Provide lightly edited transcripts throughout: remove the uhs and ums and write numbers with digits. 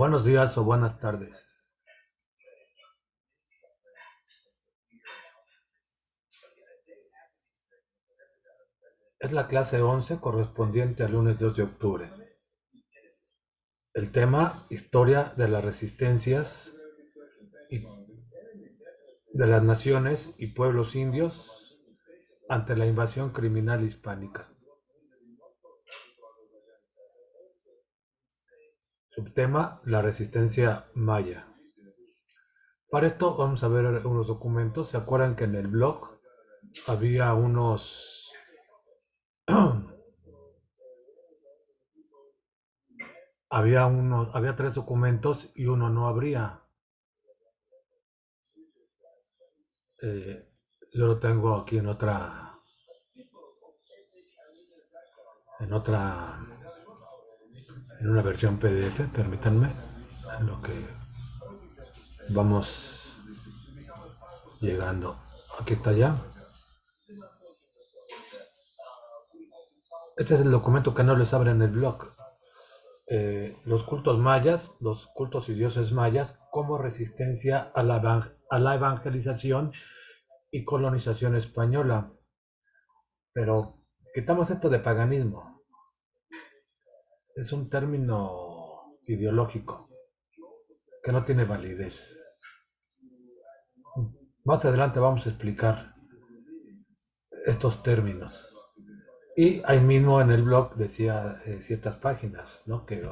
Buenos días o buenas tardes. Es la clase 11 correspondiente al lunes 2 de octubre. El tema, historia de las resistencias y de las naciones y pueblos indios ante la invasión criminal hispánica. Subtema, la resistencia maya. Para esto vamos a ver unos documentos. ¿Se acuerdan que en el blog había había tres documentos y uno no habría? Eh, yo lo tengo aquí en otra, en una versión PDF, permítanme, en lo que vamos llegando. Aquí está ya. Este es el documento que no les abre en el blog. Los cultos mayas, los cultos y dioses mayas, como resistencia a la evangelización y colonización española. Pero quitamos esto de paganismo. Es un término ideológico que no tiene validez. Más adelante vamos a explicar estos términos. Y ahí mismo en el blog decía ciertas páginas, ¿no? Que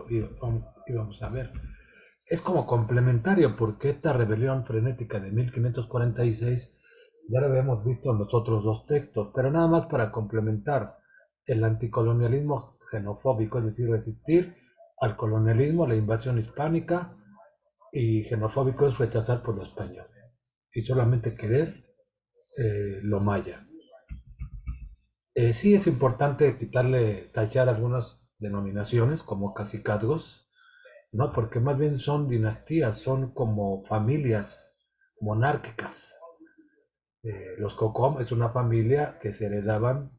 íbamos a ver. Es como complementario porque esta rebelión frenética de 1546 ya lo habíamos visto en los otros dos textos, pero nada más para complementar el anticolonialismo xenofóbico, es decir, resistir al colonialismo, a la invasión hispánica, y xenofóbico es rechazar por lo español y solamente querer lo maya. Sí es importante tachar algunas denominaciones como cacicazgos, ¿no? Porque más bien son dinastías, son como familias monárquicas. Los Cocom es una familia que se heredaban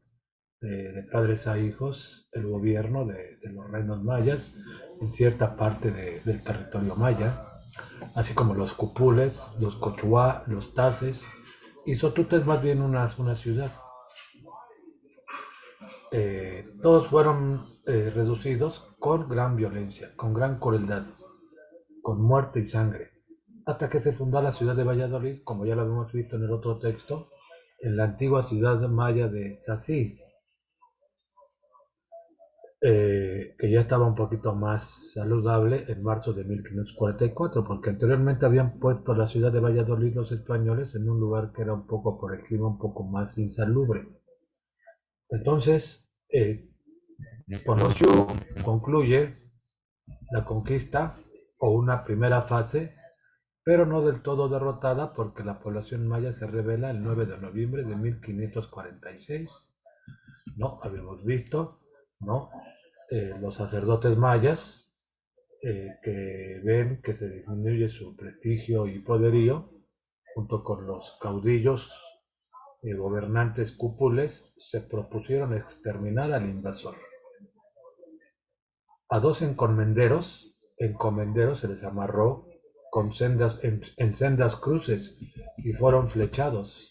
de padres a hijos el gobierno de los reinos mayas en cierta parte del territorio maya, así como los Cupules, los Cochuá, los Taces, y Sotuta es más bien una ciudad. Todos fueron reducidos con gran violencia, con gran crueldad, con muerte y sangre, hasta que se fundó la ciudad de Valladolid, como ya lo habíamos visto en el otro texto, en la antigua ciudad maya de Sací, que ya estaba un poquito más saludable en marzo de 1544, porque anteriormente habían puesto la ciudad de Valladolid los españoles en un lugar que era un poco por el clima un poco más insalubre. Entonces, con los Yu concluye la conquista o una primera fase, pero no del todo derrotada porque la población maya se revela el 9 de noviembre de 1546. ¿No? Habíamos visto, ¿no? Los sacerdotes mayas que ven que se disminuye su prestigio y poderío, junto con los caudillos y gobernantes cúpules, se propusieron exterminar al invasor. A dos encomenderos se les amarró en sendas cruces y fueron flechados.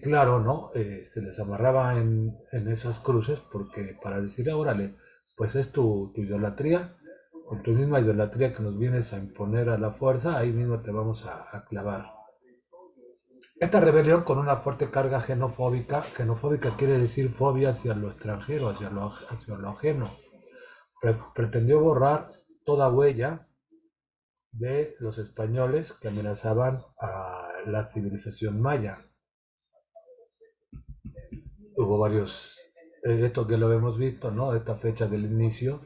Claro, ¿no? Se les amarraba en esas cruces porque para decir, órale, pues es tu idolatría, con tu misma idolatría que nos vienes a imponer a la fuerza, ahí mismo te vamos a clavar. Esta rebelión con una fuerte carga xenofóbica quiere decir fobia hacia lo extranjero, hacia lo ajeno, pretendió borrar toda huella de los españoles que amenazaban a la civilización maya. Hubo varios, esto que lo hemos visto, ¿no? Esta fecha del inicio,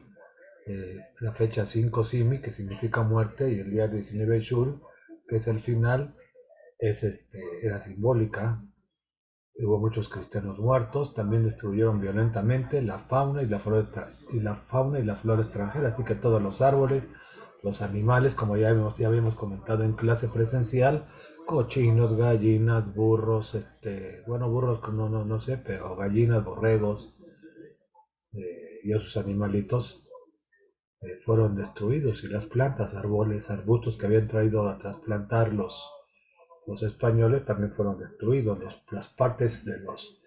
la fecha 5 Simi, que significa muerte, y el día 19 Shul, que es el final, era simbólica. Hubo muchos cristianos muertos, también destruyeron violentamente la fauna y la flora extranjera, así que todos los árboles, los animales, como ya habíamos comentado en clase presencial, cochinos, gallinas, burros, bueno, burros no sé, pero gallinas, borregos y esos animalitos fueron destruidos y las plantas, árboles, arbustos que habían traído a trasplantar los españoles también fueron destruidos. Las partes de los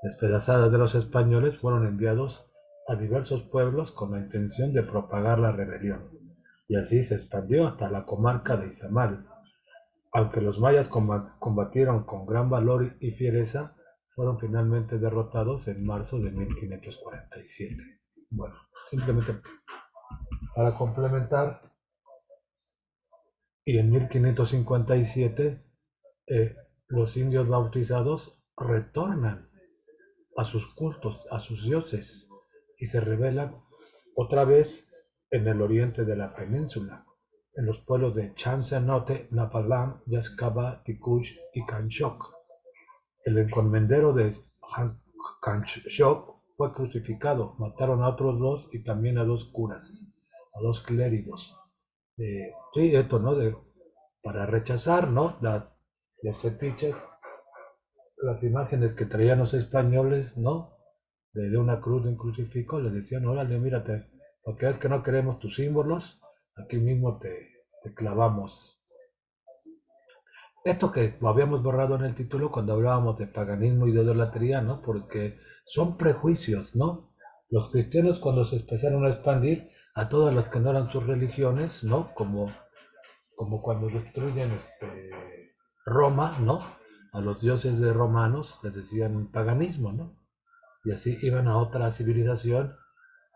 despedazadas de los españoles fueron enviados a diversos pueblos con la intención de propagar la rebelión. Y así se expandió hasta la comarca de Izamal. Aunque los mayas combatieron con gran valor y fiereza, fueron finalmente derrotados en marzo de 1547. Bueno, simplemente para complementar, y en 1557 los indios bautizados retornan a sus cultos, a sus dioses, y se rebelan otra vez en el oriente de la península, en los pueblos de Chansanote, Napalam, Yaskaba, Tikush y Kanshok. El encomendero de Kanshok fue crucificado, mataron a otros dos y también a dos curas, a dos clérigos. Sí, esto, ¿no? Para rechazar, ¿no? Los fetiches, las imágenes que traían los españoles, ¿no? De una cruz, de un crucifijo, le decían, órale, mírate, porque es que no queremos tus símbolos, aquí mismo te clavamos. Esto que lo habíamos borrado en el título cuando hablábamos de paganismo y de idolatría, ¿no? Porque son prejuicios, ¿no? Los cristianos cuando se empezaron a expandir a todas las que no eran sus religiones, ¿no? Como cuando destruyen Roma, ¿no? A los dioses de romanos les decían paganismo, ¿no? Y así iban a otra civilización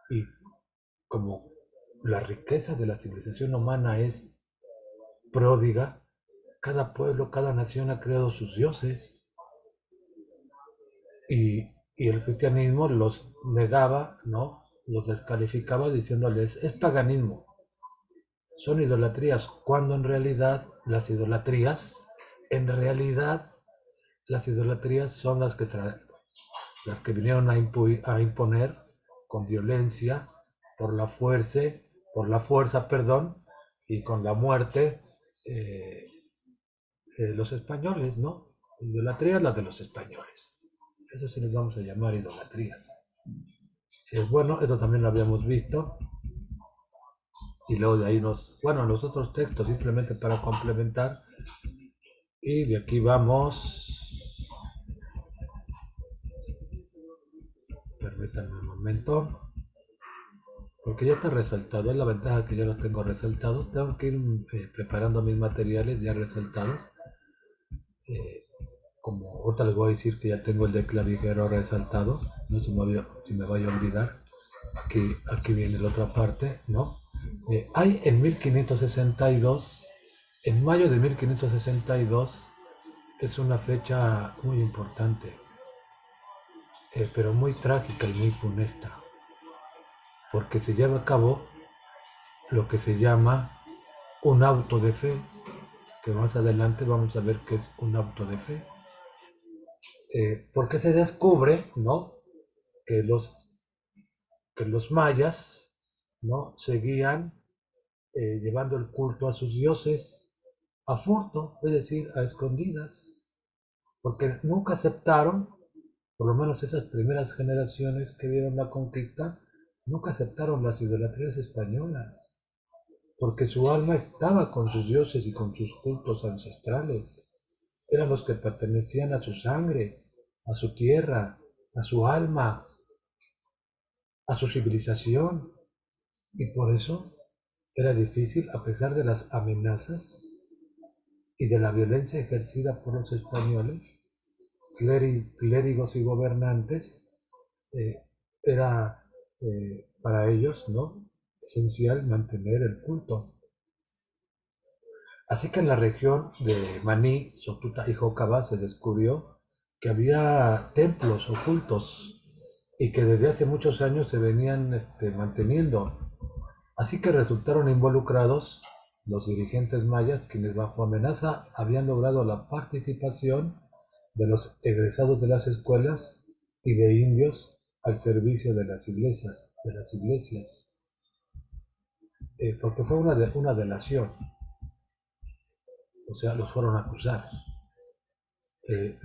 y como la riqueza de la civilización humana es pródiga, cada pueblo, cada nación ha creado sus dioses y el cristianismo los negaba, ¿no? Los descalificaba diciéndoles, es paganismo, son idolatrías, cuando en realidad, las idolatrías son las que vinieron a imponer con violencia, por la fuerza, perdón, y con la muerte, eh, los españoles, ¿no? Idolatría es la de los españoles. Eso sí les vamos a llamar idolatrías. Bueno, esto también lo habíamos visto. Y luego de ahí bueno, los otros textos simplemente para complementar. Y de aquí vamos, permítanme un momento, porque ya está resaltado, es la ventaja que ya los tengo resaltados, tengo que ir preparando mis materiales ya resaltados, eh, como ahorita les voy a decir que ya tengo el de clavijero resaltado, no se me vaya a olvidar, aquí viene la otra parte, ¿no? Hay en 1562, en mayo de 1562, es una fecha muy importante, pero muy trágica y muy funesta, porque se lleva a cabo lo que se llama un auto de fe, que más adelante vamos a ver qué es un auto de fe, porque se descubre, ¿no? que los, que los mayas, ¿no? seguían llevando el culto a sus dioses a furto, es decir, a escondidas, porque nunca aceptaron, por lo menos esas primeras generaciones que vieron la conquista, nunca aceptaron las idolatrías españolas, porque su alma estaba con sus dioses y con sus cultos ancestrales. Eran los que pertenecían a su sangre, a su tierra, a su alma, a su civilización. Y por eso era difícil, a pesar de las amenazas y de la violencia ejercida por los españoles, clérigos y gobernantes, eh, era para ellos, ¿no? esencial mantener el culto. Así que en la región de Maní, Sotuta y Jócava se descubrió que había templos ocultos y que desde hace muchos años se venían manteniendo. Así que resultaron involucrados los dirigentes mayas, quienes bajo amenaza habían logrado la participación de los egresados de las escuelas y de indios al servicio de las iglesias, porque fue una delación, o sea, los fueron a acusar. Eh,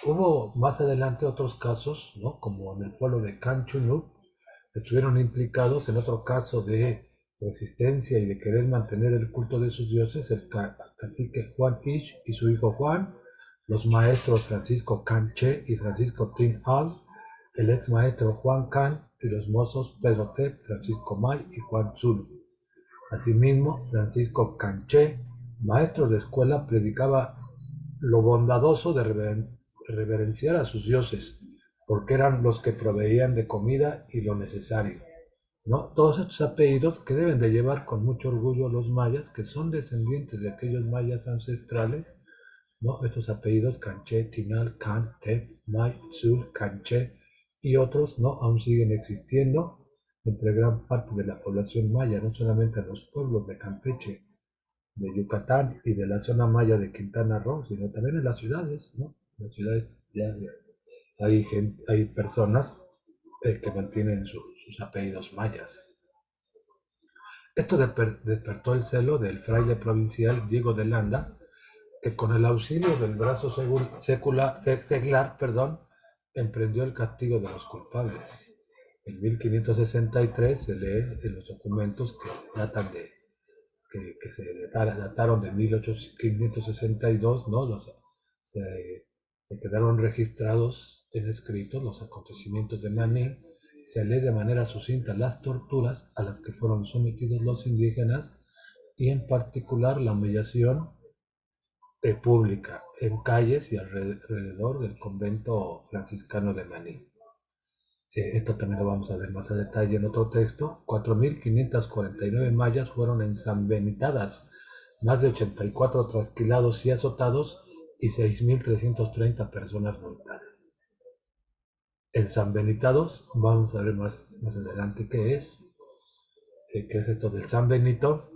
Hubo más adelante otros casos, ¿no? como en el pueblo de Canchunuk, estuvieron implicados en otro caso de resistencia y de querer mantener el culto de sus dioses, el cacique Juan Ish y su hijo Juan, los maestros Francisco Canché y Francisco Tin Al, el ex maestro Juan Can y los mozos Pedro Tep, Francisco May y Juan Zulu. Asimismo, Francisco Canché, maestro de escuela, predicaba lo bondadoso de reverenciar a sus dioses, porque eran los que proveían de comida y lo necesario, ¿no? Todos estos apellidos que deben de llevar con mucho orgullo los mayas, que son descendientes de aquellos mayas ancestrales, ¿no? Estos apellidos, Canché, Tinal, Can, Tep, May, Tzul, Canché y otros, ¿no? Aún siguen existiendo entre gran parte de la población maya, no solamente en los pueblos de Campeche, de Yucatán y de la zona maya de Quintana Roo, sino también en las ciudades, ¿no? En las ciudades ya hay personas que mantienen sus apellidos mayas. Esto despertó el celo del fraile provincial Diego de Landa, que con el auxilio del brazo seglar, emprendió el castigo de los culpables. En 1563 se lee en los documentos que datan de que se dataron de 1562, ¿no? Se quedaron registrados en escritos los acontecimientos de Maní. Se lee de manera sucinta las torturas a las que fueron sometidos los indígenas y en particular la humillación pública en calles y alrededor del convento franciscano de Maní. Esto también lo vamos a ver más a detalle en otro texto. 4.549 mayas fueron ensanbenitadas, más de 84 trasquilados y azotados y 6.330 personas multadas. Ensanbenitados, vamos a ver más adelante qué es esto del San Benito.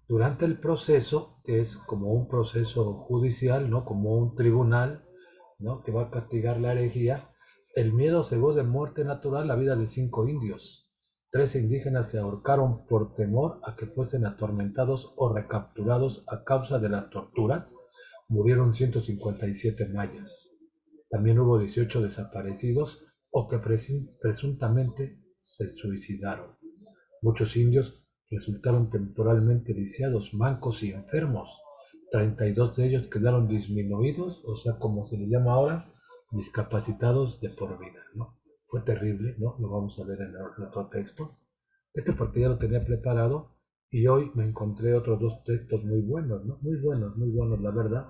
Durante el proceso, que es como un proceso judicial, ¿no? Como un tribunal, ¿no? Que va a castigar la herejía, el miedo cegó de muerte natural la vida de 5 indios. 13 indígenas se ahorcaron por temor a que fuesen atormentados o recapturados a causa de las torturas. Murieron 157 mayas. También hubo 18 desaparecidos o que presuntamente se suicidaron. Muchos indios resultaron temporalmente lisiados, mancos y enfermos. 32 de ellos quedaron disminuidos, o sea, como se le llama ahora, discapacitados de por vida, ¿no? Fue terrible, ¿no? Lo vamos a ver en otro texto. Este porque ya lo tenía preparado y hoy me encontré otros dos textos muy buenos, ¿no? Muy buenos, la verdad.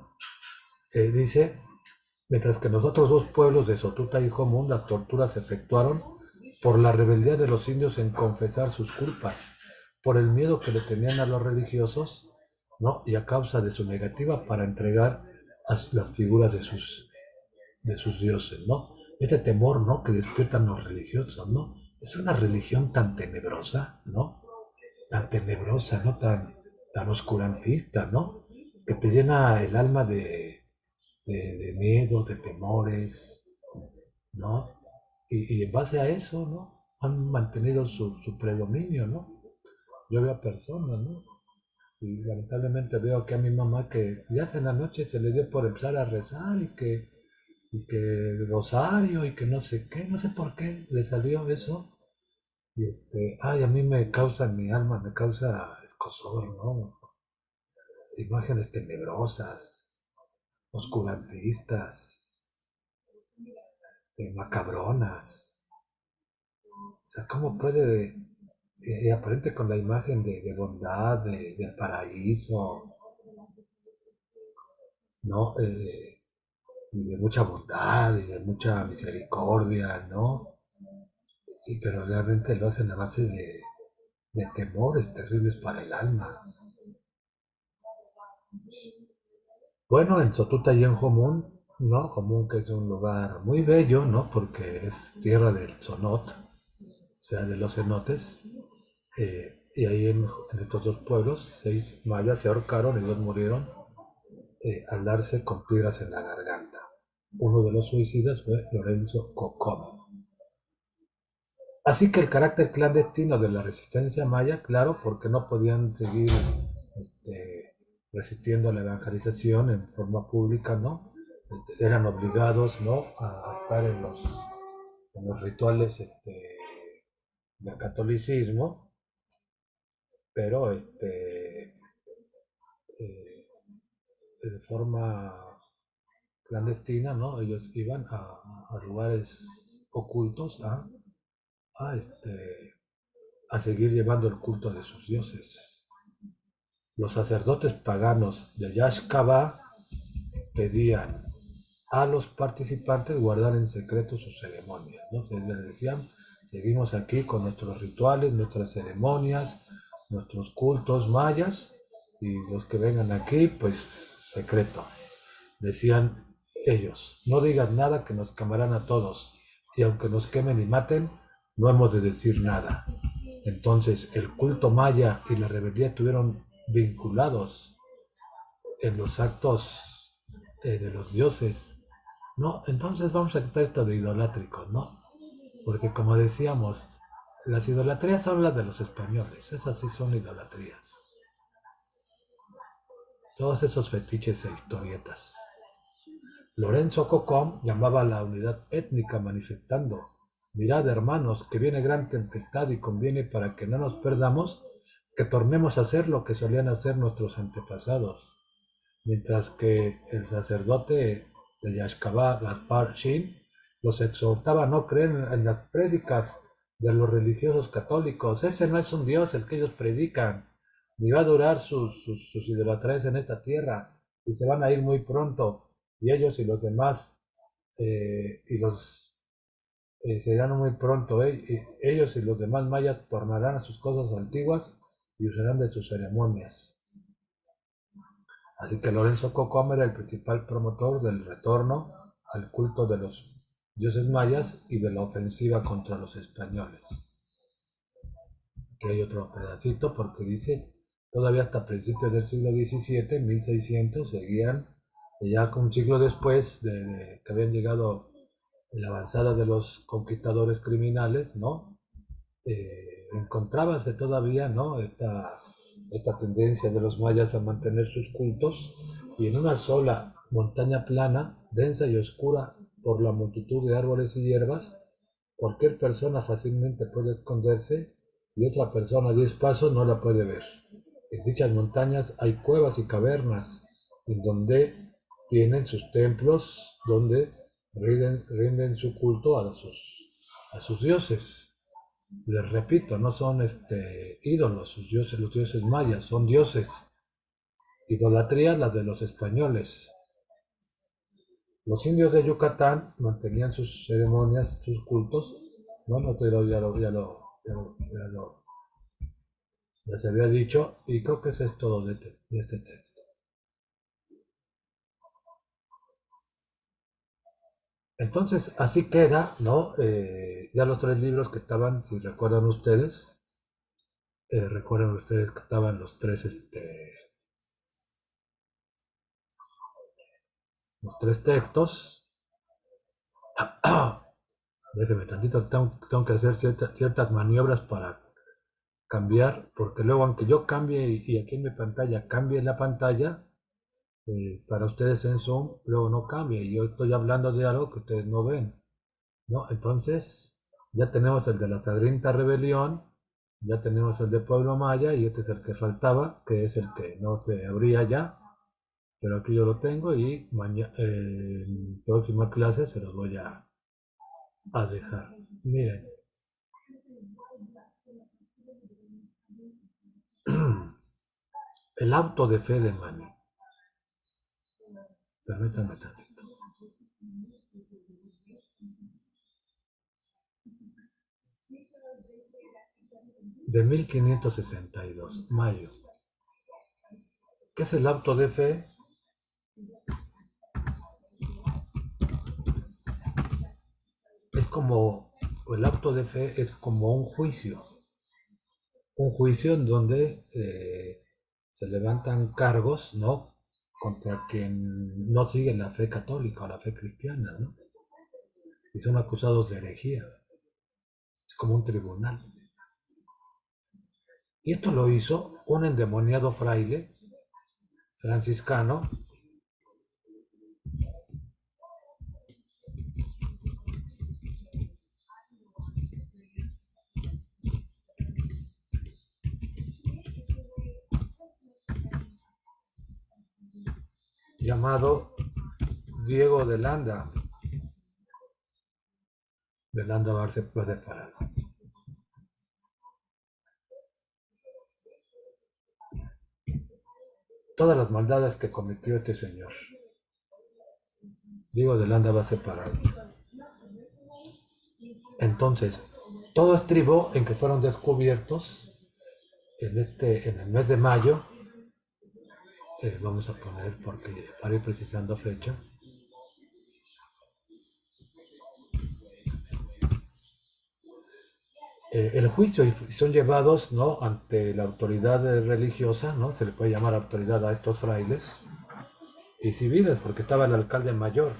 Dice, mientras que en los otros dos pueblos de Sotuta y Jomún las torturas se efectuaron por la rebeldía de los indios en confesar sus culpas, por el miedo que le tenían a los religiosos, ¿no? Y a causa de su negativa para entregar a las figuras de sus dioses, ¿no? Este temor, ¿no? Que despiertan los religiosos, ¿no? Es una religión tan tenebrosa, ¿no? Tan tenebrosa, ¿no? Tan oscurantista, ¿no? Que te llena el alma de miedos, de temores, ¿no? Y en base a eso, ¿no? Han mantenido su predominio, ¿no? Yo veo a personas, ¿no? Y lamentablemente veo que a mi mamá que ya en la noche se le dio por empezar a rezar y que el rosario y que no sé qué, no sé por qué le salió eso. Y ay, a mí me causa, en mi alma me causa escozor, ¿no? Imágenes tenebrosas, oscurantistas, macabronas. O sea, ¿cómo puede, aparente con la imagen de bondad, del paraíso, ¿no? Y de mucha bondad y de mucha misericordia, ¿no? Pero realmente lo hacen a base de temores terribles para el alma. Bueno, en Sotuta y en Jomún, ¿no? Jomún que es un lugar muy bello, ¿no? Porque es tierra del Zonot, o sea, de los cenotes. Y ahí en estos dos pueblos, 6 mayas se ahorcaron y 2 murieron al darse con piedras en la garganta. Uno de los suicidas fue Lorenzo Cocom. Así que el carácter clandestino de la resistencia maya, claro, porque no podían seguir resistiendo a la evangelización en forma pública, ¿no? Eran obligados, ¿no? A estar en los rituales del catolicismo, pero de forma clandestina, ¿no? Ellos iban a lugares ocultos a, este, a seguir llevando el culto de sus dioses. Los sacerdotes paganos de Yashkaba pedían a los participantes guardar en secreto sus ceremonias, ¿no? Les decían, seguimos aquí con nuestros rituales, nuestras ceremonias, nuestros cultos mayas, y los que vengan aquí, pues secreto. Decían ellos, no digan nada que nos quemarán a todos, y aunque nos quemen y maten, no hemos de decir nada. Entonces el culto maya y la rebeldía estuvieron vinculados en los actos de los dioses, ¿no? Entonces vamos a quitar esto de idolátricos, ¿no? Porque como decíamos, las idolatrías son las de los españoles, esas sí son idolatrías. Todos esos fetiches e historietas. Lorenzo Cocom llamaba a la unidad étnica manifestando: mirad, hermanos, que viene gran tempestad y conviene, para que no nos perdamos, que tornemos a hacer lo que solían hacer nuestros antepasados. Mientras que el sacerdote de Yashkaba, Gaspar Shin, los exhortaba a no creer en las prédicas de los religiosos católicos. Ese no es un Dios el que ellos predican, ni va a durar sus idolatrías en esta tierra, y se van a ir muy pronto, y ellos y los demás, y los se irán muy pronto, ellos y los demás mayas tornarán a sus cosas antiguas y usarán de sus ceremonias. Así que Lorenzo Cocom era el principal promotor del retorno al culto de los dioses mayas y de la ofensiva contra los españoles. Aquí hay otro pedacito porque dice, todavía hasta principios del siglo XVII, 1600, seguían, ya un siglo después de que habían llegado la avanzada de los conquistadores criminales, ¿no? Encontrábase todavía, ¿no? Esta tendencia de los mayas a mantener sus cultos, y en una sola montaña plana, densa y oscura por la multitud de árboles y hierbas, cualquier persona fácilmente puede esconderse, y otra persona a 10 pasos no la puede ver. En dichas montañas hay cuevas y cavernas en donde tienen sus templos, donde rinden su culto a sus dioses. Les repito, no son ídolos, sus dioses, los dioses mayas, son dioses. Idolatría la de los españoles. Los indios de Yucatán mantenían sus ceremonias, sus cultos. Bueno, ya se había dicho, y creo que eso es todo de este texto. Entonces, así queda, ¿no? Ya los tres libros que estaban, si recuerdan ustedes que estaban los tres textos. Déjeme tantito, tengo que hacer ciertas maniobras para cambiar, porque luego, aunque yo cambie y aquí en mi pantalla cambie la pantalla, para ustedes en Zoom luego no cambia, y yo estoy hablando de algo que ustedes no ven, ¿no? Entonces, ya tenemos el de la Sangrienta Rebelión, ya tenemos el de Pueblo Maya, y este es el que faltaba, que es el que no se abría ya, pero aquí yo lo tengo, y en próxima clase se los voy a dejar. Miren, el auto de fe de Mani. Permítanme tantito. De 1562, mayo. ¿Qué es el auto de fe? Es como, el auto de fe es como un juicio en donde se levantan cargos, ¿no? Contra quien no sigue la fe católica o la fe cristiana, ¿no? Y son acusados de herejía. Es como un tribunal. Y esto lo hizo un endemoniado fraile franciscano llamado Diego de Landa. De Landa va separado. Todas las maldades que cometió este señor. Diego de Landa va separado. Entonces, todo estribó en que fueron descubiertos en el mes de mayo. Vamos a poner, porque para ir precisando fecha, el juicio, y son llevados, ¿no?, ante la autoridad religiosa, ¿no? Se le puede llamar autoridad a estos frailes y civiles, porque estaba el alcalde mayor,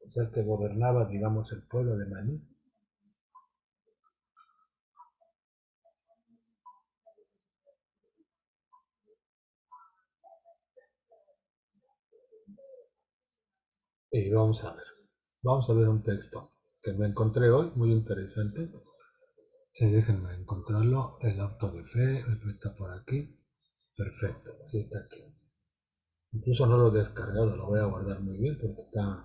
o sea, el que gobernaba, digamos, el pueblo de Maní. Y vamos a ver un texto que me encontré hoy, muy interesante. Déjenme encontrarlo, el auto de fe, está por aquí. Perfecto, sí está aquí. Incluso no lo he descargado, lo voy a guardar muy bien porque está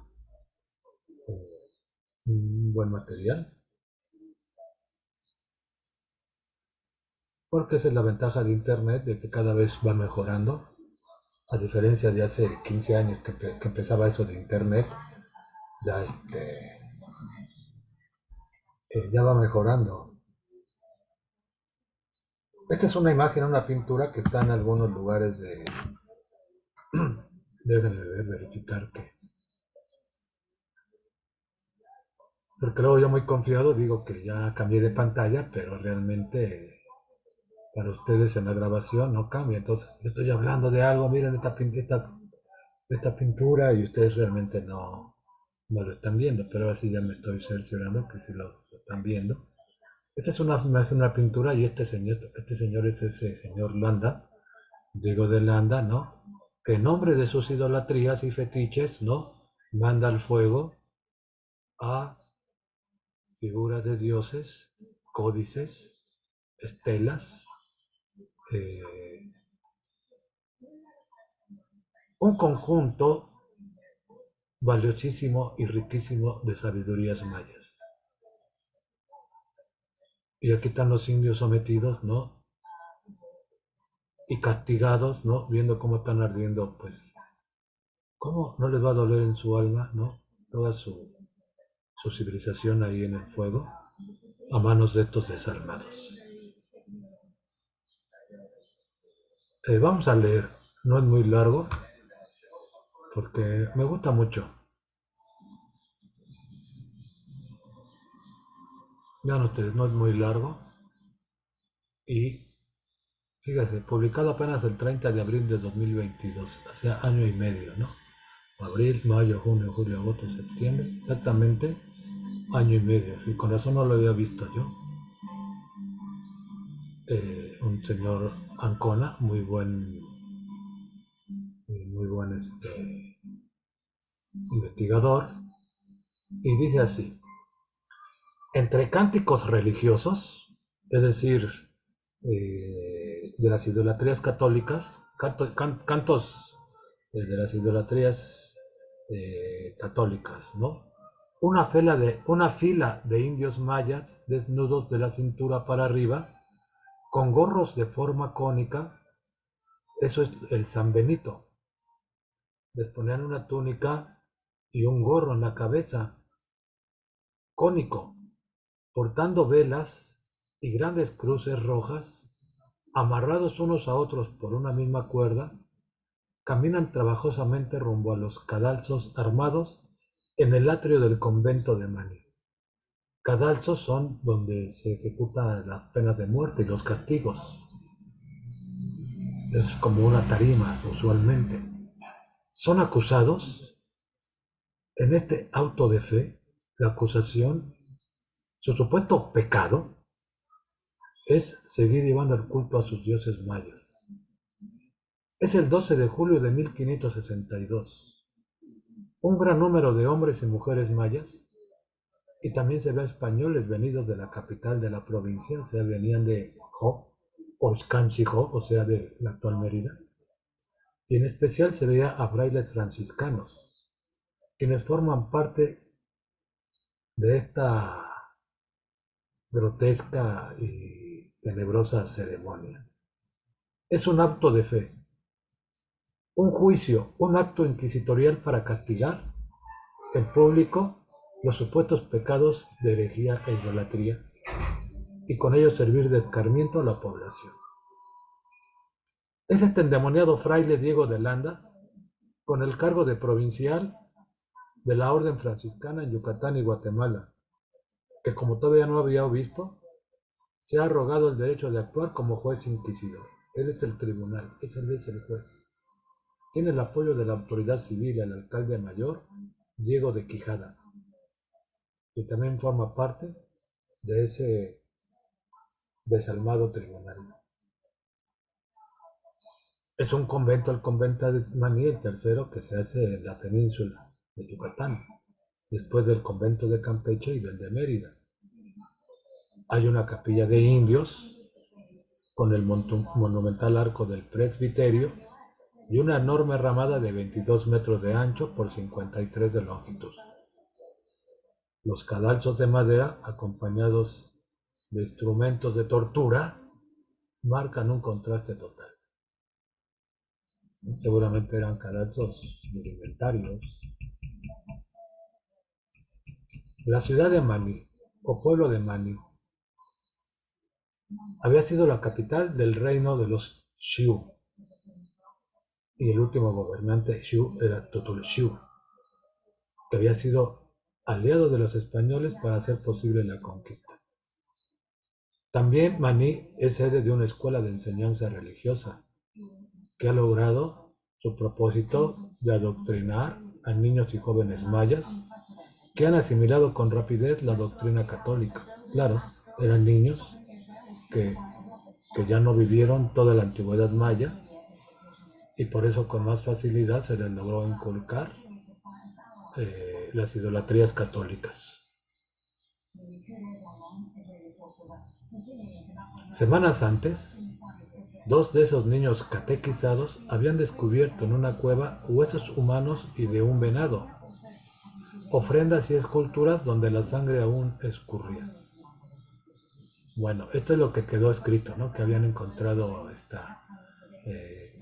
un buen material. Porque esa es la ventaja de Internet, de que cada vez va mejorando. A diferencia de hace 15 años que empezaba eso de Internet, ya, ya va mejorando. Esta es una imagen, una pintura que está en algunos lugares de... Déjenme verificar que... Porque luego yo muy confiado digo que ya cambié de pantalla, pero realmente para ustedes en la grabación no cambia. Entonces yo estoy hablando de algo, miren esta pintura y ustedes realmente no lo están viendo, pero así ya me estoy cerciorando que sí lo están viendo. Esta es una pintura y este señor es ese señor Landa, Diego de Landa, ¿no? Que en nombre de sus idolatrías y fetiches, ¿no? Manda al fuego a figuras de dioses, códices, estelas, eh, un conjunto valiosísimo y riquísimo de sabidurías mayas. Y aquí están los indios sometidos, ¿no? Y castigados, ¿no? Viendo cómo están ardiendo, pues, ¿cómo no les va a doler en su alma, ¿no? Toda su civilización ahí en el fuego, a manos de estos desarmados. Vamos a leer, no es muy largo, porque me gusta mucho. Vean ustedes, no es muy largo. Y fíjate, publicado apenas el 30 de abril de 2022, hacía año y medio, ¿no? Abril, mayo, junio, julio, agosto, septiembre, exactamente año y medio. Y con razón no lo había visto yo. Un señor Ancona, muy buen investigador, y dice así: entre cánticos religiosos, es decir, de las idolatrías católicas, cantos de las idolatrías católicas, ¿no? Una fila de indios mayas desnudos de la cintura para arriba, con gorros de forma cónica, eso es el San Benito. Les ponían una túnica y un gorro en la cabeza, cónico, portando velas y grandes cruces rojas, amarrados unos a otros por una misma cuerda, caminan trabajosamente rumbo a los cadalsos armados en el atrio del convento de Mani. Cadalsos son donde se ejecutan las penas de muerte y los castigos. Es como una tarima usualmente. Son acusados en este auto de fe. La acusación, su supuesto pecado, es seguir llevando el culto a sus dioses mayas. Es el 12 de julio de 1562. Un gran número de hombres y mujeres mayas, y también se ve españoles venidos de la capital de la provincia, o sea, venían de Jo, o Scansijo, o sea, de la actual Mérida, y en especial se veía a frailes franciscanos, quienes forman parte de esta grotesca y tenebrosa ceremonia. Es un acto de fe, un juicio, un acto inquisitorial para castigar en público los supuestos pecados de herejía e idolatría y con ello servir de escarmiento a la población. Es este endemoniado fraile Diego de Landa, con el cargo de provincial de la Orden Franciscana en Yucatán y Guatemala, que como todavía no había obispo, se ha arrogado el derecho de actuar como juez inquisidor. Él es el tribunal, él es el juez. Tiene el apoyo de la autoridad civil, el alcalde mayor, Diego de Quijada, y también forma parte de ese desalmado tribunal. Es un convento, el convento de Maní, el tercero que se hace en la península de Yucatán, después del convento de Campeche y del de Mérida. Hay una capilla de indios con el monumental arco del presbiterio y una enorme ramada de 22 metros de ancho por 53 de longitud. Los cadalzos de madera, acompañados de instrumentos de tortura, marcan un contraste total. Seguramente eran cadalzos rudimentarios. La ciudad de Maní, o pueblo de Maní, había sido la capital del reino de los Xiu, y el último gobernante Xiu era Tutulxiu, que había sido aliado de los españoles para hacer posible la conquista. También Maní es sede de una escuela de enseñanza religiosa que ha logrado su propósito de adoctrinar a niños y jóvenes mayas que han asimilado con rapidez la doctrina católica. Claro, eran niños que, que ya no vivieron toda la antigüedad maya y por eso con más facilidad se les logró inculcar las idolatrías católicas. Semanas antes, dos de esos niños catequizados habían descubierto en una cueva huesos humanos y de un venado, ofrendas y esculturas donde la sangre aún escurría. Bueno, esto es lo que quedó escrito, ¿no? Que habían encontrado esta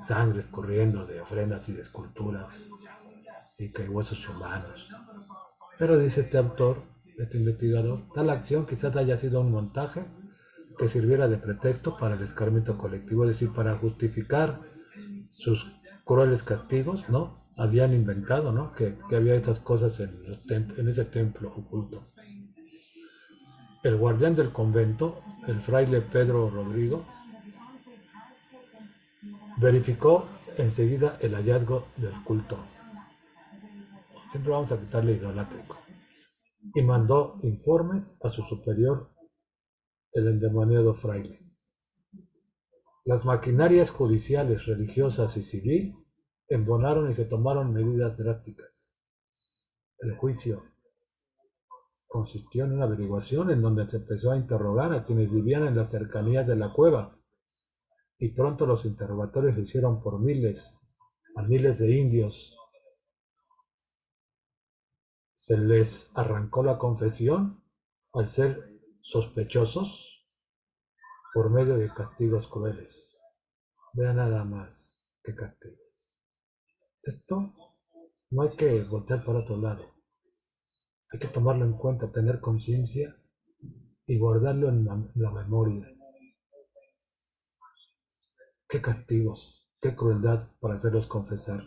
sangre escurriendo de ofrendas y de esculturas y que hay huesos humanos. Pero dice este autor, este investigador, tal acción quizás haya sido un montaje que sirviera de pretexto para el escarmiento colectivo, es decir, para justificar sus crueles castigos, ¿no? Habían inventado, ¿no? Que había estas cosas en ese templo oculto. El guardián del convento, el fraile Pedro Rodrigo, verificó enseguida el hallazgo del culto. Siempre vamos a quitarle idolátrico. Y mandó informes a su superior, el endemoniado fraile. Las maquinarias judiciales, religiosas y civil embonaron y se tomaron medidas drásticas. El juicio consistió en una averiguación en donde se empezó a interrogar a quienes vivían en las cercanías de la cueva y pronto los interrogatorios se hicieron por miles, a miles de indios. Se les arrancó la confesión al ser sospechosos por medio de castigos crueles. Vea nada más que castigos. Esto no hay que voltear para otro lado. Hay que tomarlo en cuenta, tener conciencia y guardarlo en la memoria. Qué castigos, qué crueldad para hacerlos confesar.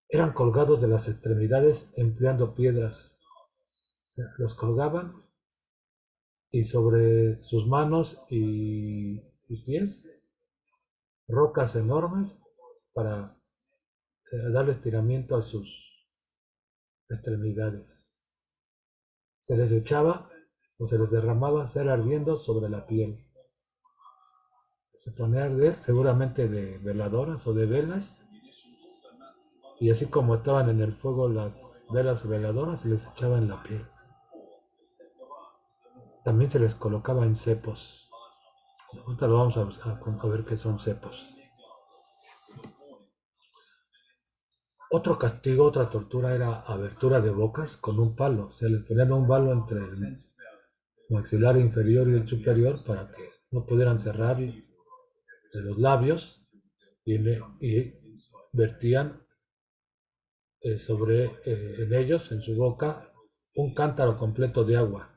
Eran colgados de las extremidades empleando piedras. O sea, los colgaban y sobre sus manos y pies, rocas enormes para darle estiramiento a sus extremidades. Se les echaba o se les derramaba ser ardiendo sobre la piel. Se ponía a arder seguramente de veladoras o de velas, y así como estaban en el fuego las velas o veladoras, se les echaba en la piel. También se les colocaba en cepos. Ahorita lo vamos a ver qué son cepos. Otro castigo, otra tortura era abertura de bocas con un palo. Se les ponía un palo entre el maxilar inferior y el superior para que no pudieran cerrar de los labios y vertían en ellos, en su boca, un cántaro completo de agua.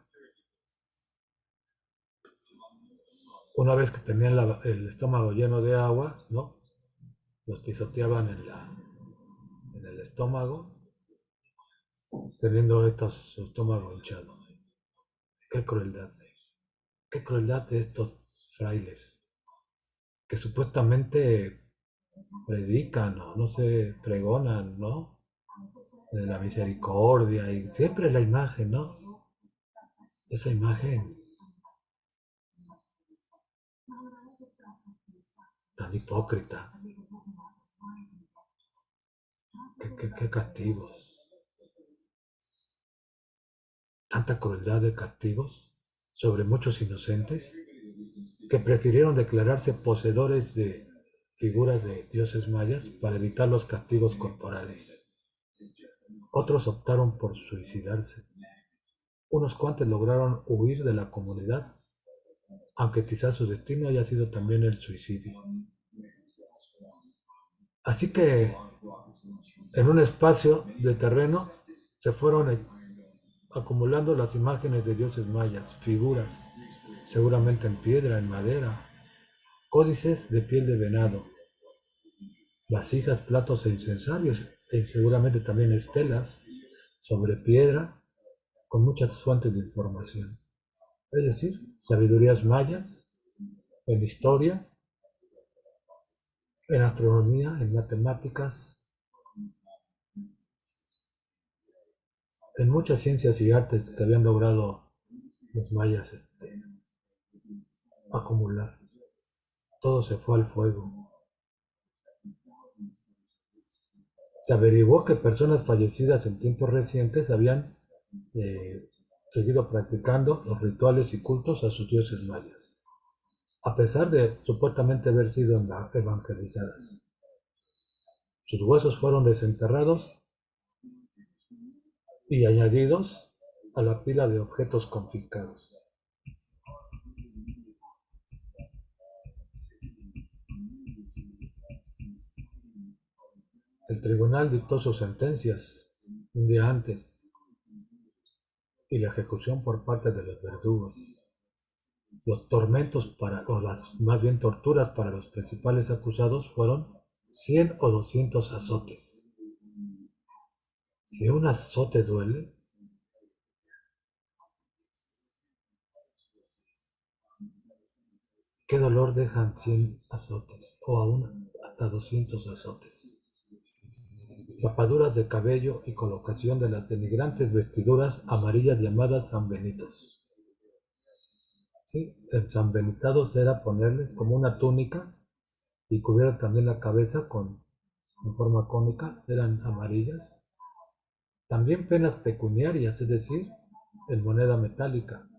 Una vez que tenían el estómago lleno de agua, ¿no? Los pisoteaban en el estómago, teniendo su estómago hinchado. Qué crueldad, qué crueldad de estos frailes que supuestamente predican o no sé, pregonan, ¿no? De la misericordia y siempre la imagen, ¿no? Esa imagen tan hipócrita, qué castigos, tanta crueldad de castigos sobre muchos inocentes que prefirieron declararse poseedores de figuras de dioses mayas para evitar los castigos corporales. Otros optaron por suicidarse. Unos cuantos lograron huir de la comunidad, aunque quizás su destino haya sido también el suicidio. Así que en un espacio de terreno se fueron acumulando las imágenes de dioses mayas, figuras, seguramente en piedra, en madera, códices de piel de venado, vasijas, platos e incensarios, y seguramente también estelas sobre piedra con muchas fuentes de información. Es decir, sabidurías mayas en historia, en astronomía, en matemáticas, en muchas ciencias y artes que habían logrado los mayas acumular. Todo se fue al fuego. Se averiguó que personas fallecidas en tiempos recientes habían eh, seguido practicando los rituales y cultos a sus dioses mayas, a pesar de supuestamente haber sido evangelizadas. Sus huesos fueron desenterrados y añadidos a la pila de objetos confiscados. El tribunal dictó sus sentencias un día antes y la ejecución por parte de los verdugos. Los tormentos o las más bien torturas para los principales acusados fueron 100 o 200 azotes. Si un azote duele, ¿qué dolor dejan 100 azotes o aún hasta 200 azotes? Rapaduras de cabello y colocación de las denigrantes vestiduras amarillas llamadas sanbenitos. ¿Sí? El sanbenitados era ponerles como una túnica y cubrir también la cabeza en forma cónica, eran amarillas. También penas pecuniarias, es decir, en moneda metálica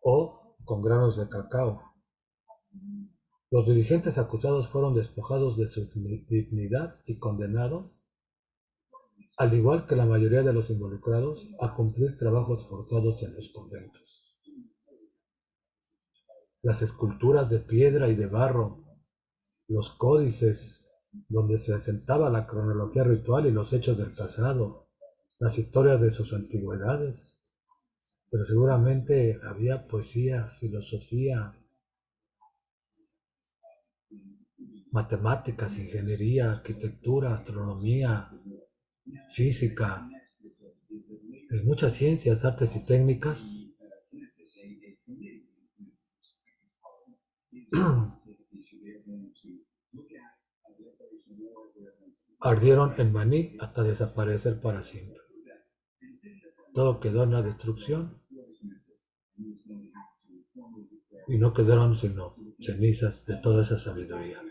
o con granos de cacao. Los dirigentes acusados fueron despojados de su dignidad y condenados, al igual que la mayoría de los involucrados, a cumplir trabajos forzados en los conventos. Las esculturas de piedra y de barro, los códices donde se asentaba la cronología ritual y los hechos del pasado, las historias de sus antigüedades, pero seguramente había poesía, filosofía, matemáticas, ingeniería, arquitectura, astronomía, física, y muchas ciencias, artes y técnicas ardieron en Maní hasta desaparecer para siempre. Todo quedó en la destrucción y no quedaron sino cenizas de toda esa sabiduría,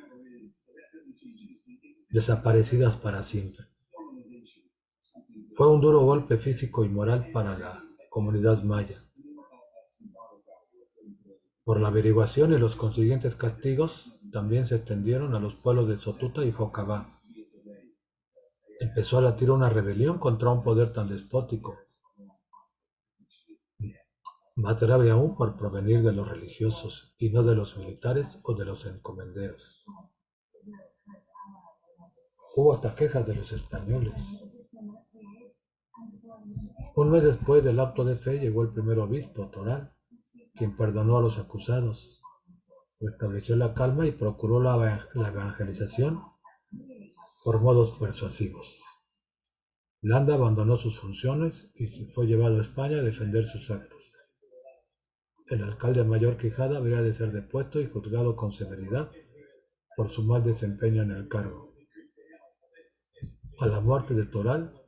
desaparecidas para siempre. Fue un duro golpe físico y moral para la comunidad maya. Por la averiguación y los consiguientes castigos, también se extendieron a los pueblos de Sotuta y Jocabá. empezó a latir una rebelión contra un poder tan despótico, más grave aún por provenir de los religiosos y no de los militares o de los encomenderos. Hubo hasta quejas de los españoles. Un mes después del acto de fe llegó el primer obispo, Toral, quien perdonó a los acusados, restableció la calma y procuró la evangelización por modos persuasivos. Landa abandonó sus funciones y se fue llevado a España a defender sus actos. El alcalde mayor Quijada habría de ser depuesto y juzgado con severidad por su mal desempeño en el cargo. A la muerte de Toral,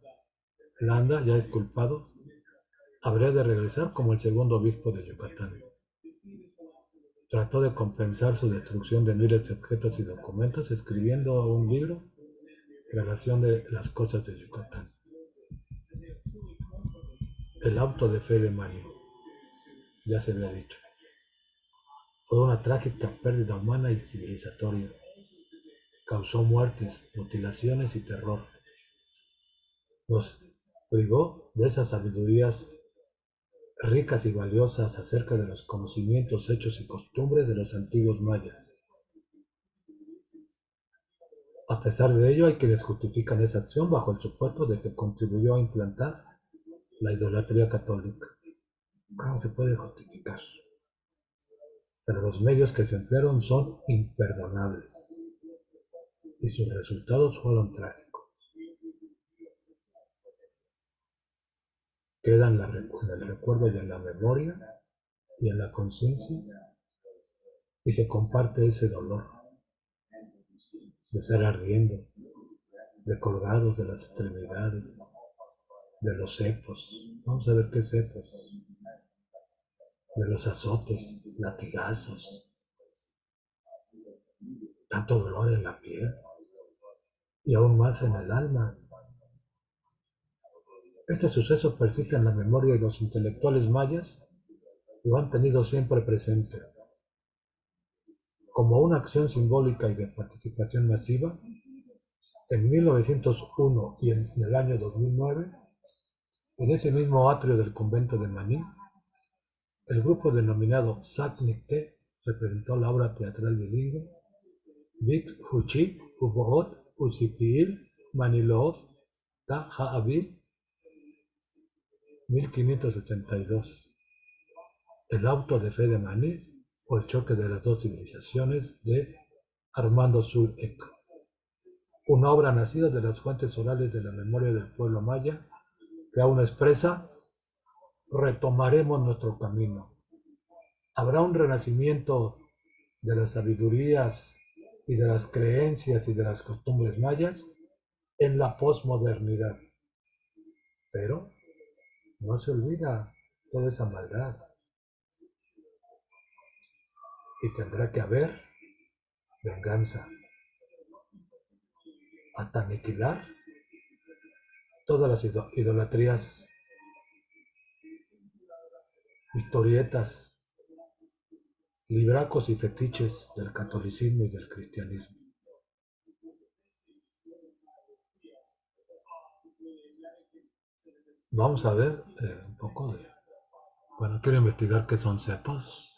Landa, ya exculpado, habría de regresar como el segundo obispo de Yucatán. Trató de compensar su destrucción de miles de objetos y documentos escribiendo un libro, Relación de las cosas de Yucatán. El auto de fe de Manny, ya se había dicho, fue una trágica pérdida humana y civilizatoria. Causó muertes, mutilaciones y terror. Nos privó de esas sabidurías ricas y valiosas acerca de los conocimientos, hechos y costumbres de los antiguos mayas. A pesar de ello, hay quienes justifican esa acción bajo el supuesto de que contribuyó a implantar la idolatría católica. ¿Cómo se puede justificar? Pero los medios que se emplearon son imperdonables y sus resultados fueron trágicos. Quedan en el recuerdo y en la memoria y en la conciencia, y se comparte ese dolor de ser ardiendo, de colgados de las extremidades, de los cepos. Vamos a ver qué cepos. De los azotes, latigazos, tanto dolor en la piel y aún más en el alma. Este suceso persiste en la memoria y los intelectuales mayas lo han tenido siempre presente. Como una acción simbólica y de participación masiva, en 1901 y en el año 2009, en ese mismo atrio del convento de Maní, el grupo denominado Sac-Nicté representó la obra teatral bilingüe Bik Huchit Uboot Usipiil Manilooth Ta Haabil 1582. El auto de fe de Maní o el choque de las dos civilizaciones de Armando Sul-Eck. Una obra nacida de las fuentes orales de la memoria del pueblo maya que aún expresa: retomaremos nuestro camino. Habrá un renacimiento de las sabidurías y de las creencias y de las costumbres mayas en la posmodernidad. Pero no se olvida toda esa maldad. Y tendrá que haber venganza hasta aniquilar todas las idolatrías, historietas, libracos y fetiches del catolicismo y del cristianismo. Vamos a ver un poco de... Bueno, quiero investigar qué son cepos.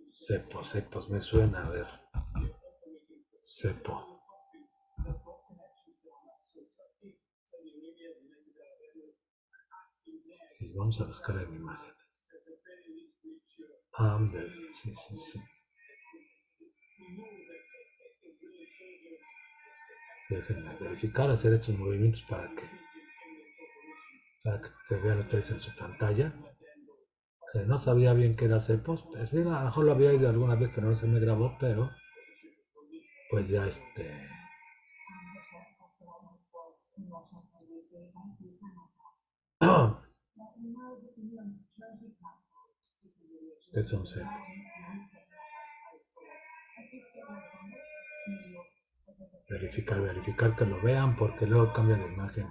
Cepos, me suena, a ver. Cepo. Y vamos a buscar en imágenes. Sí. Déjenme verificar, hacer estos movimientos para que se vean ustedes en su pantalla. No sabía bien qué era cepos, pero sí, a lo mejor lo había oído alguna vez, pero no se me grabó, pero pues ya es un cepo. Verificar que lo vean, porque luego cambia de imagen.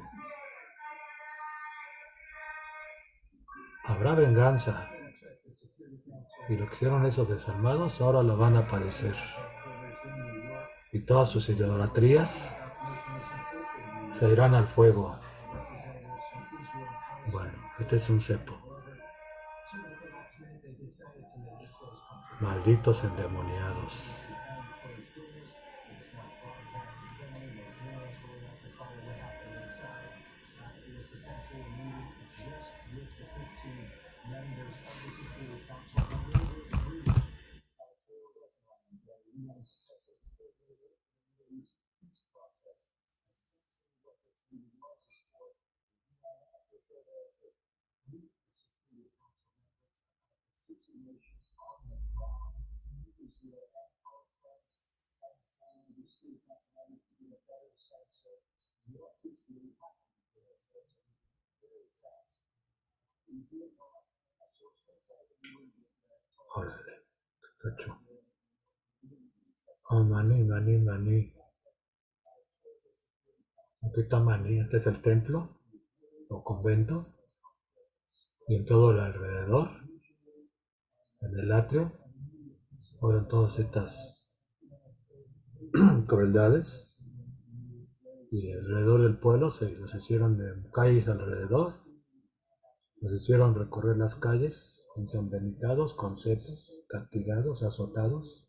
Habrá venganza. Y lo que hicieron esos desarmados ahora lo van a padecer. Y todas sus idolatrías se irán al fuego. Bueno, este es un cepo. Malditos endemoniados. Órale, cacho. Oh, maní, maní, maní. Aquí está maní. Este es el templo o convento. Y en todo el alrededor, en el atrio, fueron todas estas crueldades. Y alrededor del pueblo se los hicieron de calles alrededor. Los hicieron recorrer las calles, ensangrentados, con cepos, castigados, azotados.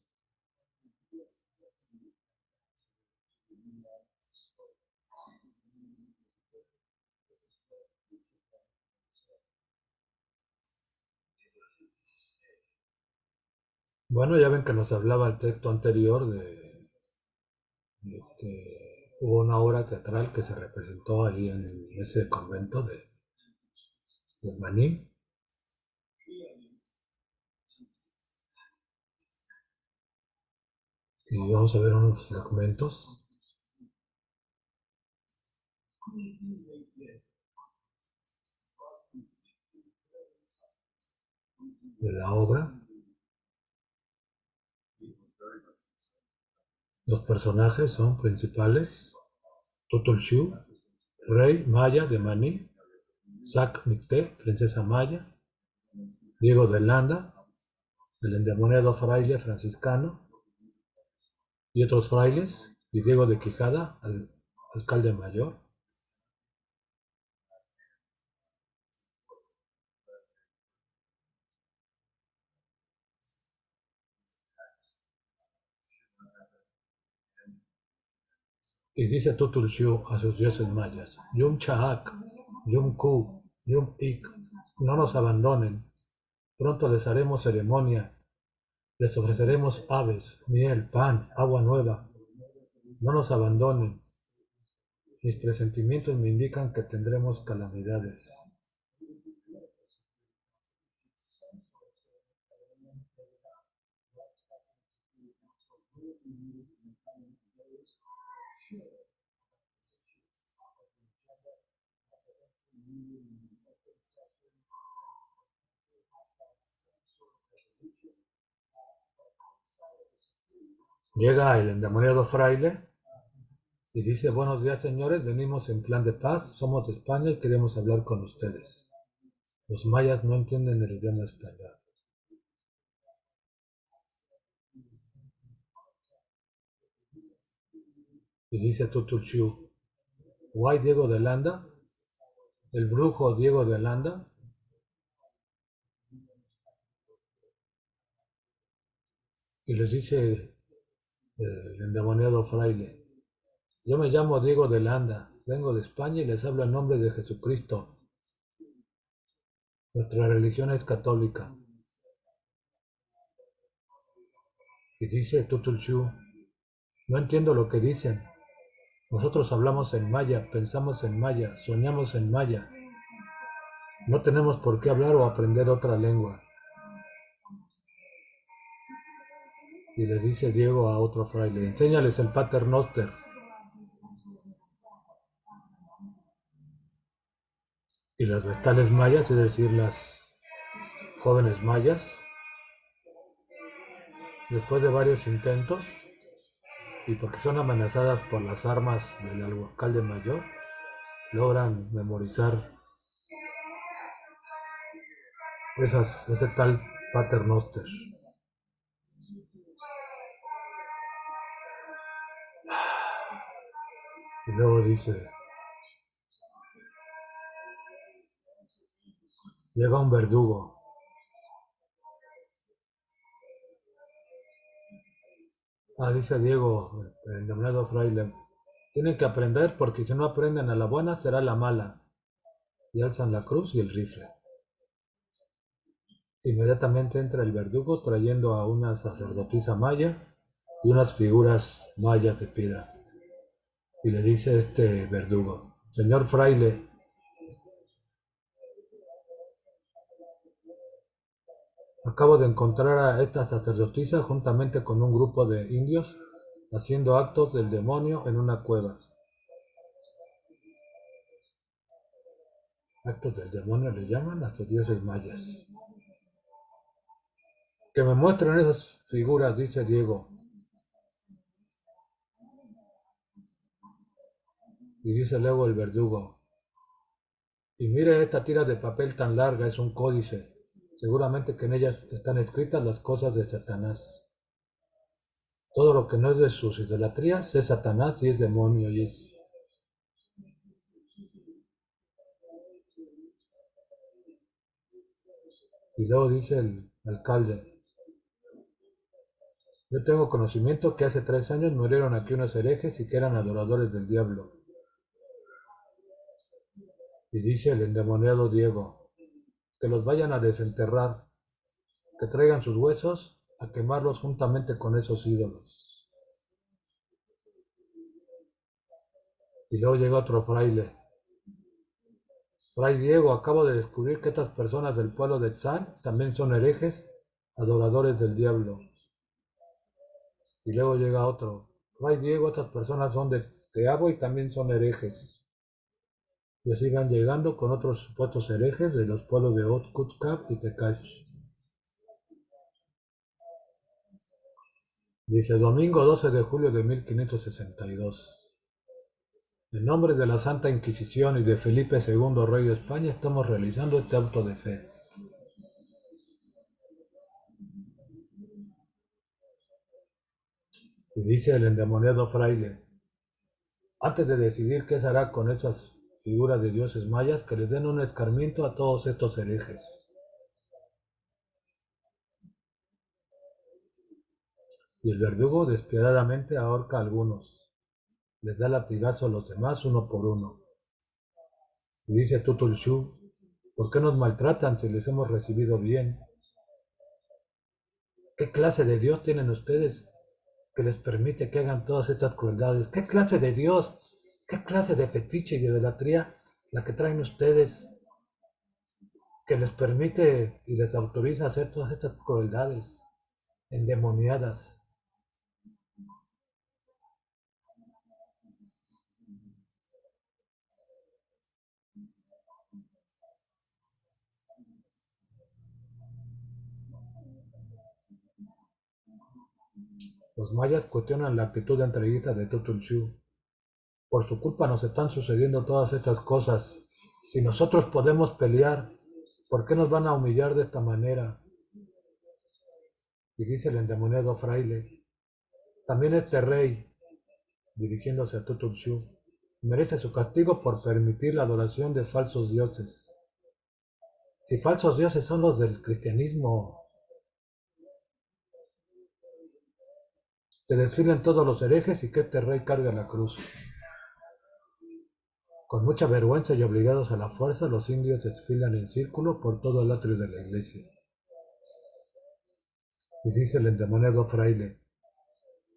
Bueno, ya ven que nos hablaba el texto anterior de que hubo una obra teatral que se representó ahí en ese convento de Maní. Y vamos a ver unos fragmentos de la obra. Los personajes son principales: Tutulxiu, rey maya de Maní; Sac Nicté, princesa maya; Diego de Landa, el endemoniado fraile franciscano, y otros frailes; y Diego de Quijada, alcalde mayor. Y dice Tutulxiu a sus dioses mayas: Yum Chaak, Yum Ku, Yum Ik, no nos abandonen, pronto les haremos ceremonia, les ofreceremos aves, miel, pan, agua nueva, no nos abandonen, mis presentimientos me indican que tendremos calamidades. Llega el endemoniado fraile y dice: buenos días, señores, venimos en plan de paz, somos de España y queremos hablar con ustedes. Los mayas no entienden el idioma español. Y dice Tutulxiu: ¿Guay Diego de Landa? ¿El brujo Diego de Landa? Y les dice el endemoniado fraile: yo me llamo Diego de Landa, vengo de España y les hablo en nombre de Jesucristo. Nuestra religión es católica. Y dice Tutulxiu: no entiendo lo que dicen. Nosotros hablamos en maya, pensamos en maya, soñamos en maya. No tenemos por qué hablar o aprender otra lengua. Y les dice Diego a otro fraile: enséñales el Pater Noster. Y las vestales mayas, es decir, las jóvenes mayas, después de varios intentos, y porque son amenazadas por las armas del alcalde mayor, logran memorizar ese tal Pater Noster. Y luego dice Llega un verdugo. Dice Diego, el endemoniado fraile. Tienen que aprender porque si no aprenden a la buena será la mala. Y alzan la cruz y el rifle. Inmediatamente entra el verdugo trayendo a una sacerdotisa maya y unas figuras mayas de piedra. Y le dice este verdugo, señor fraile, acabo de encontrar a esta sacerdotisa juntamente con un grupo de indios haciendo actos del demonio en una cueva. Actos del demonio le llaman a los dioses mayas. Que me muestren esas figuras, dice Diego. Y dice luego el verdugo, y mire esta tira de papel tan larga, es un códice. Seguramente que en ellas están escritas las cosas de Satanás. Todo lo que no es de sus idolatrías es Satanás y es demonio y es... Y luego dice el alcalde, yo tengo conocimiento que hace 3 años murieron aquí unos herejes y que eran adoradores del diablo. Y dice el endemoniado Diego, que los vayan a desenterrar, que traigan sus huesos a quemarlos juntamente con esos ídolos. Y luego llega otro fraile. Fray Diego, acabo de descubrir que estas personas del pueblo de Tzán también son herejes, adoradores del diablo. Y luego llega otro. Fray Diego, estas personas son de Teabo y también son herejes. Y así van llegando con otros supuestos herejes de los pueblos de Otkutkab y Tekash. Dice, domingo 12 de julio de 1562. En nombre de la Santa Inquisición y de Felipe II, rey de España, estamos realizando este auto de fe. Y dice el endemoniado fraile, antes de decidir qué se hará con esas figuras de dioses mayas, que les den un escarmiento a todos estos herejes. Y el verdugo despiadadamente ahorca a algunos, les da latigazo a los demás uno por uno. Y dice Tutulshu, ¿por qué nos maltratan si les hemos recibido bien? ¿Qué clase de Dios tienen ustedes que les permite que hagan todas estas crueldades? ¿Qué clase de Dios? ¿Qué clase de fetiche y de idolatría la que traen ustedes que les permite y les autoriza a hacer todas estas crueldades endemoniadas? Los mayas cuestionan la actitud entreguista de Tutulshu. Por su culpa nos están sucediendo todas estas cosas. Si nosotros podemos pelear, ¿por qué nos van a humillar de esta manera? Y dice el endemoniado fraile, también este rey, dirigiéndose a Tutulshu, merece su castigo por permitir la adoración de falsos dioses. Si falsos dioses son los del cristianismo, que desfilen todos los herejes y que este rey cargue la cruz. Con mucha vergüenza y obligados a la fuerza, los indios desfilan en círculo por todo el atrio de la iglesia. Y dice el endemoniado fraile,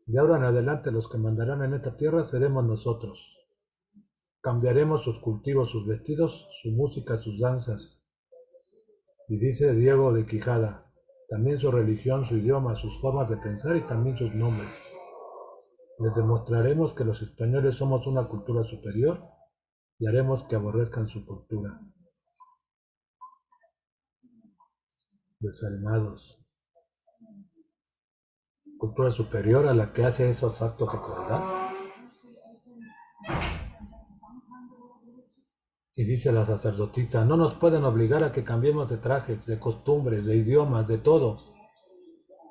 de ahora en adelante los que mandarán en esta tierra seremos nosotros. Cambiaremos sus cultivos, sus vestidos, su música, sus danzas. Y dice Diego de Quijada, también su religión, su idioma, sus formas de pensar y también sus nombres. Les demostraremos que los españoles somos una cultura superior y haremos que aborrezcan su cultura. Desalmados. Cultura superior a la que hace esos actos de crueldad. Y dice la sacerdotisa, no nos pueden obligar a que cambiemos de trajes, de costumbres, de idiomas, de todo.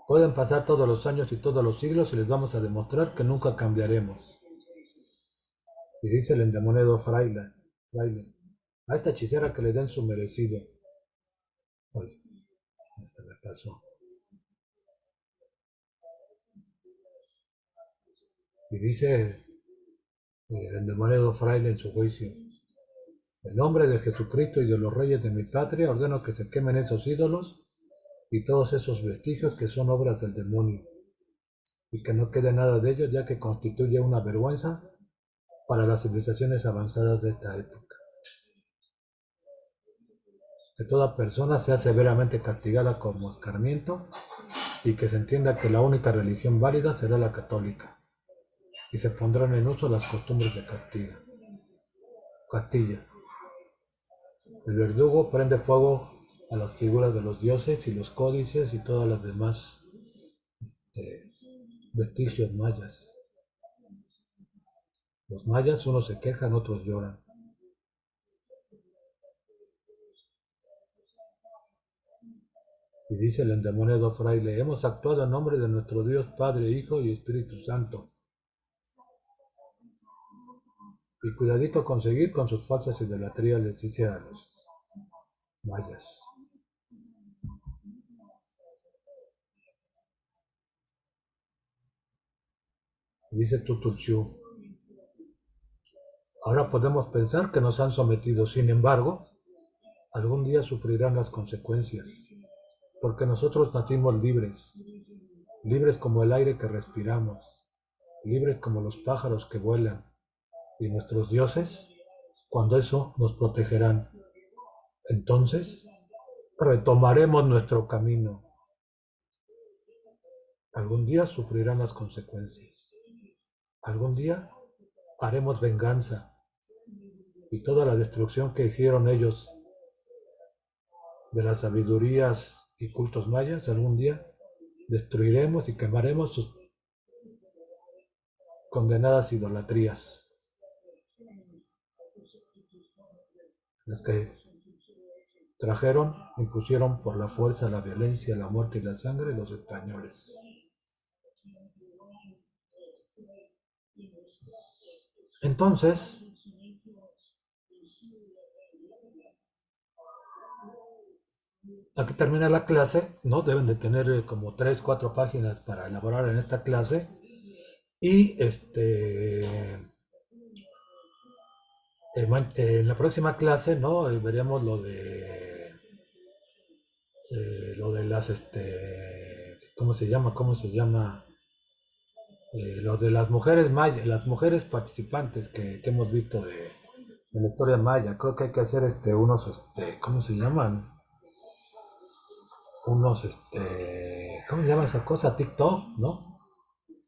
Pueden pasar todos los años y todos los siglos y les vamos a demostrar que nunca cambiaremos. Y dice el endemoniado fraile, a esta hechicera que le den su merecido. Oye, se me pasó. Y dice el endemoniado fraile en su juicio: en nombre de Jesucristo y de los reyes de mi patria, ordeno que se quemen esos ídolos y todos esos vestigios que son obras del demonio, y que no quede nada de ellos, ya que constituye una vergüenza para las civilizaciones avanzadas de esta época. Que toda persona sea severamente castigada como escarmiento, y que se entienda que la única religión válida será la católica, y se pondrán en uso las costumbres de Castilla. El verdugo prende fuego a las figuras de los dioses y los códices y todas las demás eh, vestigios mayas. Los mayas, unos se quejan, otros lloran. Y dice el endemoniado fraile: hemos actuado en nombre de nuestro Dios Padre, Hijo y Espíritu Santo. Y cuidadito con seguir con sus falsas idolatrías, les dice a los mayas. Y dice Tuturchu: ahora podemos pensar que nos han sometido, sin embargo, algún día sufrirán las consecuencias, porque nosotros nacimos libres, libres como el aire que respiramos, libres como los pájaros que vuelan, y nuestros dioses, cuando eso, nos protegerán. Entonces, retomaremos nuestro camino. Algún día sufrirán las consecuencias. Algún día haremos venganza, y toda la destrucción que hicieron ellos de las sabidurías y cultos mayas, algún día destruiremos y quemaremos sus condenadas idolatrías, las que trajeron, impusieron por la fuerza, la violencia, la muerte y la sangre los españoles. Entonces, aquí termina la clase, ¿no? Deben de tener como 3, 4 páginas para elaborar en esta clase. Y en la próxima clase, ¿no? Veremos lo de las, ¿cómo se llama? ¿Cómo se llama? Lo de las mujeres mayas, las mujeres participantes que hemos visto de la historia maya. Creo que hay que hacer unos, ¿cómo se llaman? Unos, ¿cómo se llama esa cosa? TikTok, ¿no?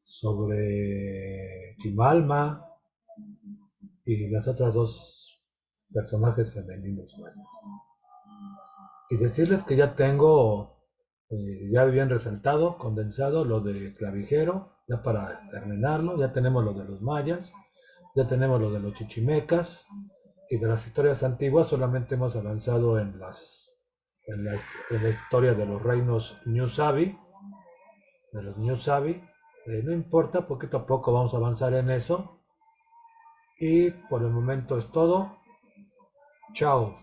Sobre Chimalma y las otras dos personajes femeninos mayas. Y decirles que ya tengo, ya bien resaltado, condensado lo de Clavijero, ya para terminarlo, ya tenemos lo de los mayas, ya tenemos lo de los chichimecas, y de las historias antiguas solamente hemos avanzado en la historia de los reinos New de los New no importa, poquito a poco vamos a avanzar en eso, y por el momento es todo. Chao.